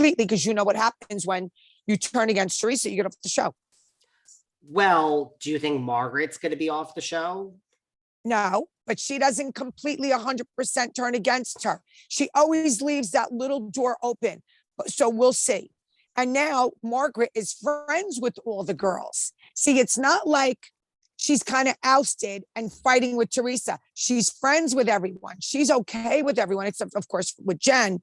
completely, because you know what happens when you turn against Teresa, you get off the show. Well, do you think Margaret's going to be off the show? No, but she doesn't completely 100% turn against her. She always leaves that little door open. So we'll see. And now Margaret is friends with all the girls. See, it's not like she's kind of ousted and fighting with Teresa. She's friends with everyone. She's okay with everyone, except, of course, with Jen.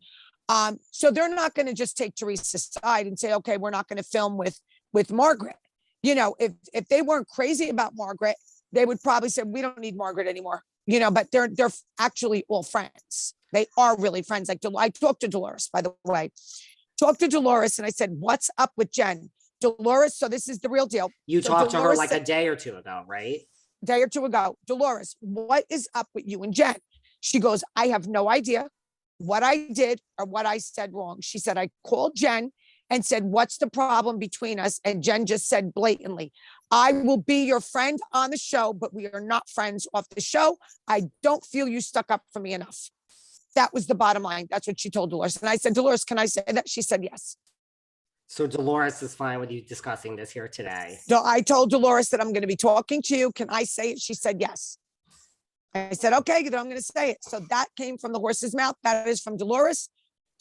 So they're not going to just take Teresa's side and say, okay, we're not going to film with Margaret. You know, if they weren't crazy about Margaret, they would probably say, we don't need Margaret anymore. You know, but they're actually all friends. They are really friends. Like, I talked to Dolores, by the way. Talked to Dolores and I said, what's up with Jen? Dolores, so this is the real deal. You talked to her like a day or two ago, right? Day or two ago. Dolores, what is up with you and Jen? She goes, I have no idea what I did or what I said wrong. She said, I called Jen and said, what's the problem between us? And Jen just said blatantly, I will be your friend on the show, but we are not friends off the show. I don't feel you stuck up for me enough. That was the bottom line. That's what she told Dolores. And I said, Dolores, can I say that? She said, yes. So Dolores is fine with you discussing this here today. So I told Dolores that I'm going to be talking to you. Can I say it? She said, yes. I said, okay, then I'm going to say it. So that came from the horse's mouth. That is from Dolores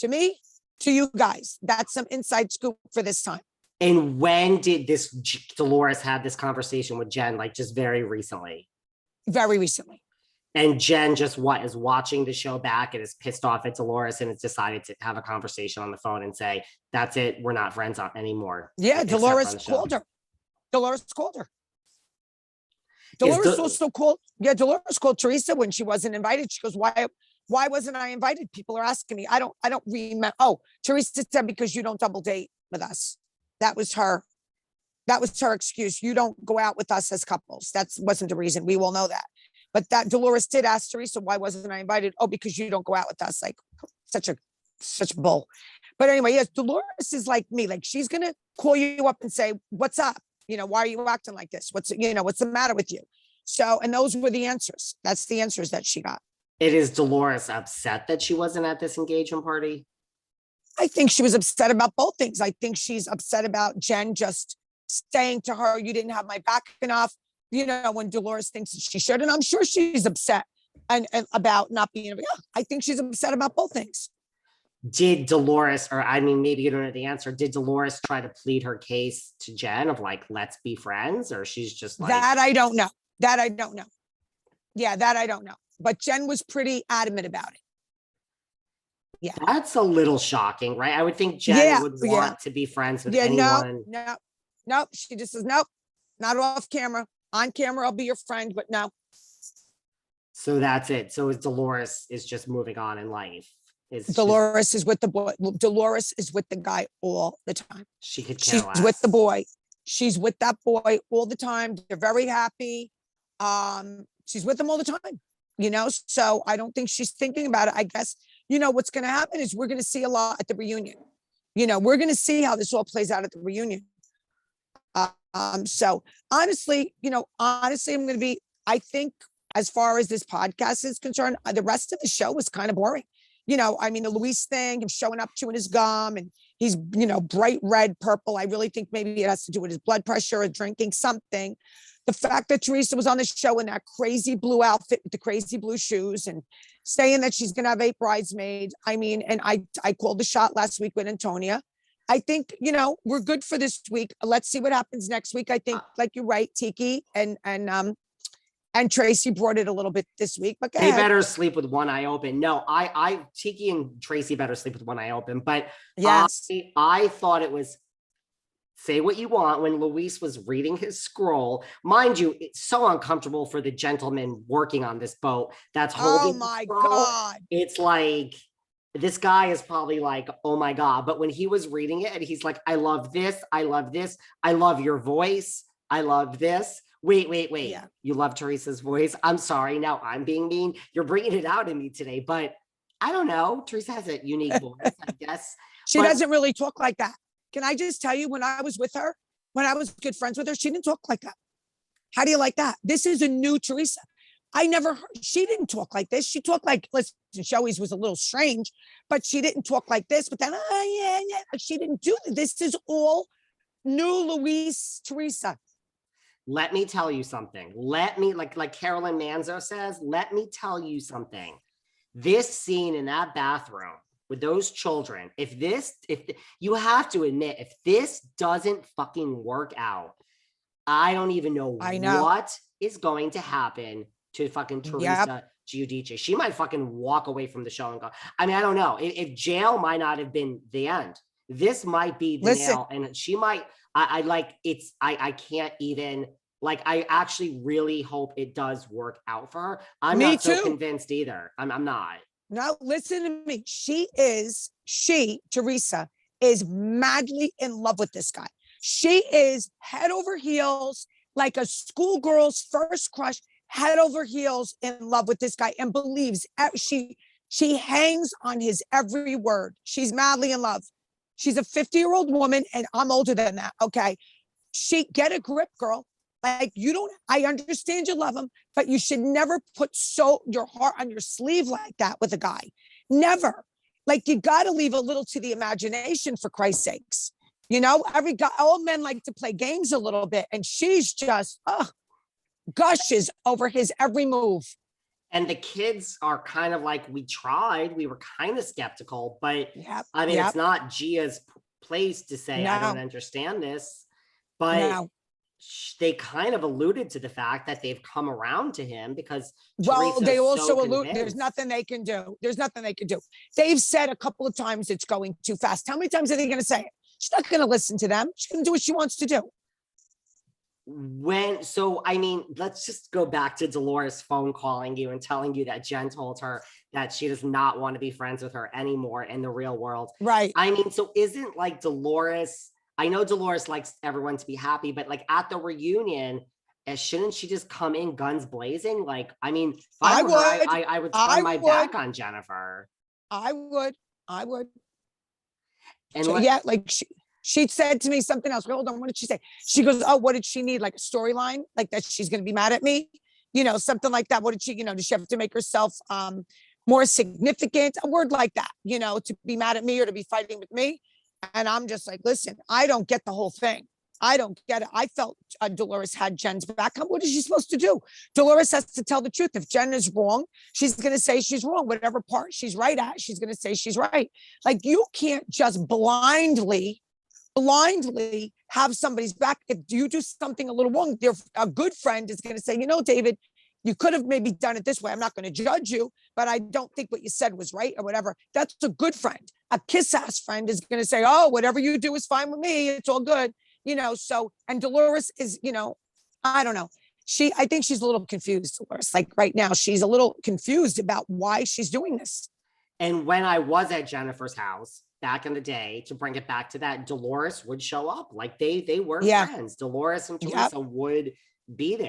to me, to you guys. That's some inside scoop for this time. And when did this Dolores have this conversation with Jen? Like just very recently? Very recently. And Jen just is watching the show back and is pissed off at Dolores and has decided to have a conversation on the phone and say, that's it. We're not friends anymore. Yeah, Dolores called her. Dolores called her. Dolores also called. Yeah, Dolores called Teresa when she wasn't invited. She goes, why wasn't I invited? People are asking me. I don't remember. Oh, Teresa said, because you don't double date with us. That was her excuse. You don't go out with us as couples. That wasn't the reason. We all know that. But that Dolores did ask Teresa, why wasn't I invited? Oh, because you don't go out with us. Like such bull. But anyway, yes, Dolores is like me. Like she's going to call you up and say, what's up? You know, why are you acting like this? What's the matter with you? So, and those were the answers. That's the answers that she got. Is Dolores upset that she wasn't at this engagement party? I think she was upset about both things. I think she's upset about Jen just saying to her, you didn't have my back enough. You know, when Dolores thinks that she should, and I'm sure she's upset and about not being. Yeah, I think she's upset about both things. Did Dolores, or I mean, maybe you don't know the answer. Did Dolores try to plead her case to Jen of like, let's be friends, or she's just like that? I don't know. That I don't know. Yeah, that I don't know. But Jen was pretty adamant about it. Yeah, that's a little shocking, right? I would think Jen would want to be friends with anyone. No. She just says nope, not off camera. On camera, I'll be your friend, but no. So that's it. So Dolores is just moving on in life. Dolores is with the boy. Dolores is with the guy all the time. She's with the boy. She's with that boy all the time. They're very happy. She's with them all the time. You know, so I don't think she's thinking about it. I guess, you know, what's going to happen is we're going to see a lot at the reunion. You know, we're going to see how this all plays out at the reunion. So honestly, I'm going to be, I think as far as this podcast is concerned, the rest of the show was kind of boring. You know, I mean, the Luis thing, him showing up chewing his gum and he's, bright red, purple. I really think maybe it has to do with his blood pressure or drinking something. The fact that Teresa was on the show in that crazy blue outfit with the crazy blue shoes and saying that she's going to have 8 bridesmaids. I mean, and I called the shot last week with Antonia. I think, we're good for this week. Let's see what happens next week. I think, like you're right, Tiki and Tracy brought it a little bit this week. But they better sleep with one eye open. No, Tiki and Tracy better sleep with one eye open. But yes, I thought it was, say what you want, when Luis was reading his scroll. Mind you, it's so uncomfortable for the gentleman working on this boat that's holding. Oh my God. It's like, this guy is probably like, oh my God. But when he was reading it and he's like, I love this. I love this. I love your voice. I love this. Wait. Yeah. You love Teresa's voice? I'm sorry. Now I'm being mean. You're bringing it out in me today, but I don't know. Teresa has a unique voice, I guess. She doesn't really talk like that. Can I just tell you, when I was with her, when I was good friends with her, she didn't talk like that. How do you like that? This is a new Teresa. She didn't talk like this. She talked like, listen, she always was a little strange, but she didn't talk like this. But then, yeah. She didn't do this. This is all new Luis Teresa. Let me tell you something. Let me, like Carolyn Manzo says, let me tell you something. This scene in that bathroom with those children, if you have to admit, if this doesn't fucking work out, I don't even know what is going to happen to fucking Teresa Giudice. She might fucking walk away from the show and go, I mean, I don't know. If jail might not have been the end, this might be the nail. And she might, I can't even, like, I actually really hope it does work out for her. I'm not so convinced either. I'm not. Now, listen to me. Teresa, is madly in love with this guy. She is head over heels, like a schoolgirl's first crush, head over heels in love with this guy, and believes she hangs on his every word. She's madly in love. She's a 50-year-old woman, and I'm older than that. Okay. Get a grip, girl. Like, I understand you love him, but you should never put your heart on your sleeve like that with a guy. Never. Like, you got to leave a little to the imagination, for Christ's sakes. You know, all men like to play games a little bit, and she's just, gushes over his every move. And the kids are kind of like, we were kind of skeptical, but I mean, it's not Gia's place to say, I don't understand this, but they kind of alluded to the fact that they've come around to him because they also allude, there's nothing they can do. They've said a couple of times it's going too fast. How many times are they going to say it? She's not going to listen to them. She's going to do what she wants to do. I mean, let's just go back to Dolores phone calling you and telling you that Jen told her that she does not want to be friends with her anymore in the real world. Right. I mean, so isn't like Dolores, I know Dolores likes everyone to be happy, but like at the reunion, shouldn't she just come in guns blazing? Like, I mean, if I would turn my back on Jennifer. I would. And like she said to me something else. Hold on, what did she say? She goes, oh, what did she need? Like a storyline? Like that she's going to be mad at me? You know, something like that. What did she, does she have to make herself more significant? A word like that, to be mad at me or to be fighting with me. And I'm just like, listen, I don't get the whole thing. I don't get it. I felt Dolores had Jen's back. What is she supposed to do? Dolores has to tell the truth. If Jen is wrong, she's going to say she's wrong. Whatever part she's right at, she's going to say she's right. Like, you can't just blindly have somebody's back. If you do something a little wrong, a good friend is going to say, David, you could have maybe done it this way. I'm not going to judge you, but I don't think what you said was right or whatever. That's a good friend. A kiss-ass friend is going to say, oh, whatever you do is fine with me. It's all good. And Dolores is, I don't know. I think she's a little confused, Dolores. Like right now, she's a little confused about why she's doing this. And when I was at Jennifer's house back in the day, to bring it back to that, Dolores would show up. Like they were friends. Dolores and Teresa would be there.